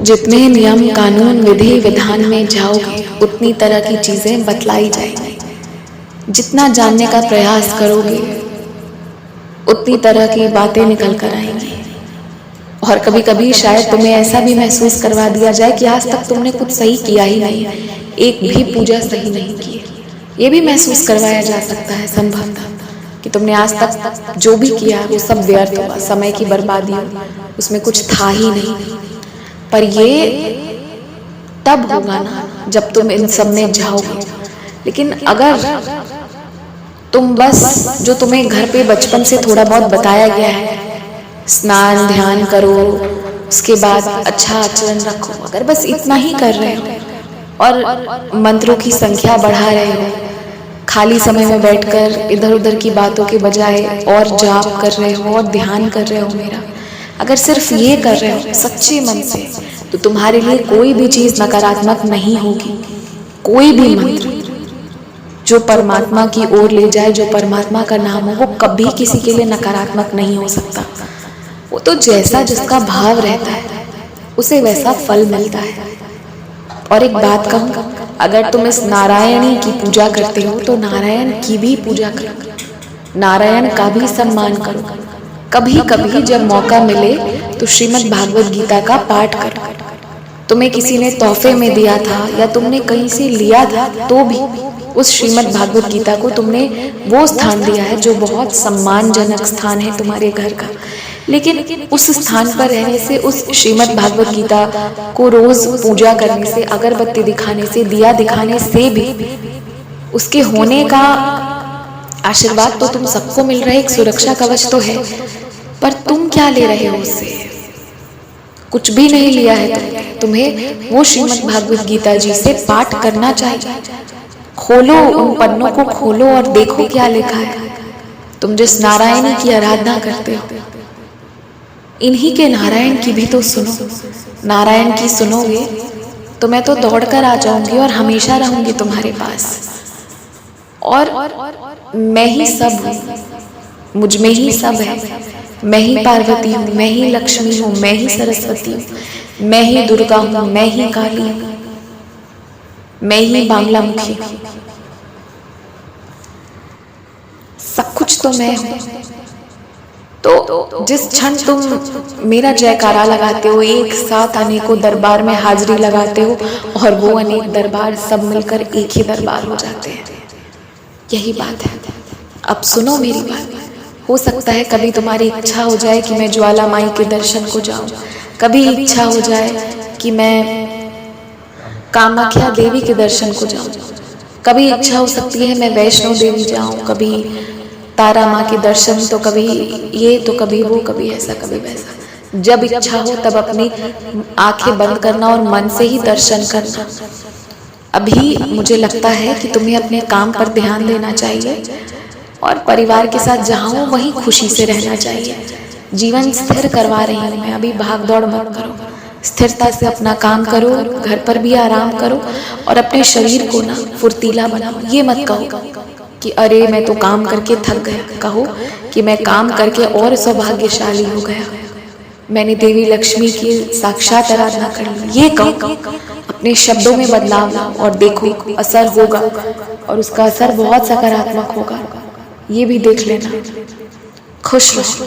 जितने नियम कानून विधि विधान में जाओगे उतनी तरह की चीजें बतलाई जाएंगी। जितना जानने का प्रयास करोगे उतनी तरह की बातें निकल कर आएंगी। और कभी कभी शायद तुम्हें ऐसा भी महसूस करवा दिया जाए कि आज तक तुमने कुछ सही किया ही नहीं, एक भी पूजा सही नहीं की। ये भी महसूस करवाया जा सकता है संभवतः कि तुमने आज तक जो भी किया वो सब व्यर्थ हुआ, समय की बर्बादी हुई, उसमें कुछ था ही नहीं। पर ये तब होगा ना जब तुम इन सब में जाओगे। लेकिन अगर तुम बस जो तुम्हें घर पे बचपन से थोड़ा बहुत बताया गया है, स्नान ध्यान करो, उसके बाद अच्छा आचरण रखो, अगर बस इतना ही कर रहे हो और मंत्रों की संख्या बढ़ा रहे हो, खाली समय में बैठकर इधर उधर की बातों के बजाय और जाप कर रहे हो और ध्यान कर रहे हो मेरा, अगर सिर्फ ये कर रहे हो सच्चे मन से, तो तुम्हारे लिए कोई भी चीज नकारात्मक नहीं होगी। कोई भी मंत्र जो परमात्मा की ओर ले जाए, जो परमात्मा का नाम हो, वो कभी किसी के लिए नकारात्मक नहीं हो सकता। वो तो जैसा जिसका भाव रहता है उसे वैसा फल मिलता है। और एक बात कहूँ, अगर तुम इस नारायणी की पूजा करते हो तो नारायण की भी पूजा करो, नारायण का भी सम्मान करो। कभी कभी जब मौका मिले तो श्रीमद् भागवत गीता का पाठ करो। तुम्हें किसी ने तोहफे में दिया था या तुमने कहीं से लिया था, तो भी उस श्रीमद् भागवत गीता को तुमने वो स्थान दिया है जो बहुत सम्मानजनक स्थान है तुम्हारे घर का। लेकिन उस स्थान पर रहने से, उस श्रीमद् भागवत गीता को रोज पूजा करने से, अगरबत्ती दिखाने से, दिया दिखाने से भी उसके होने का आशीर्वाद तो तुम सबको मिल रहा है, एक सुरक्षा कवच तो है। पर तुम क्या ले रहे हो उससे? कुछ भी नहीं लिया है। तुम्हें वो श्रीमद् भागवत गीता जी से पाठ करना चाहिए। खोलो उन पन्नों को, खोलो और देखो क्या लिखा है। तुम जिस नारायणी की आराधना करते हो, इन्हीं के नारायण की भी तो सुनो। नारायण की सुनोगे तो मैं तो दौड़कर आ जाऊंगी और हमेशा रहूंगी तुम्हारे पास। और मैं ही सब हूँ, मुझ में ही सब है। मैं ही पार्वती हूँ, मैं ही लक्ष्मी हूँ, मैं ही सरस्वती हूँ, मैं ही दुर्गा हूँ, मैं ही काली हूँ, मैं ही बांग्ला मुखी हूँ। सब कुछ तो मैं हूँ। तो जिस क्षण तुम मेरा जयकारा लगाते हो, एक साथ अनेकों दरबार में हाजिरी लगाते हो और वो अनेक दरबार सब मिलकर एक ही दरबार हो जाते हैं। यही बात है। अब सुनो मेरी बात। हो सकता है कभी तुम्हारी इच्छा हो जाए कि मैं ज्वाला माई के दर्शन को जाऊं, कभी इच्छा हो जाए कि मैं कामाख्या देवी के दर्शन को जाऊं, कभी इच्छा हो सकती है मैं वैष्णो देवी जाऊं, कभी तारा माँ के दर्शन, तो कभी ये तो कभी वो, कभी ऐसा कभी वैसा। जब इच्छा हो तब अपनी आंखें बंद करना और मन से ही दर्शन करना। अभी मुझे लगता है कि तुम्हें अपने काम पर ध्यान देना चाहिए और परिवार के साथ जहाँ हो वहीं खुशी से रहना चाहिए। जीवन स्थिर करवा रही हूँ मैं, अभी भाग दौड़ मत करो, स्थिरता से अपना काम करो, घर पर भी आराम करो और अपने शरीर को ना फुर्तीला बनाओ। ये मत कहो कि अरे मैं तो काम करके थक गया, कहो कि मैं काम करके और सौभाग्यशाली हो गया, मैंने देवी लक्ष्मी की साक्षात आराधना कर ली। ये कहो, अपने शब्दों में बदलाव लाओ और देखो असर होगा, और उसका असर बहुत सकारात्मक होगा। ये भी देख लेना। खुश रहो।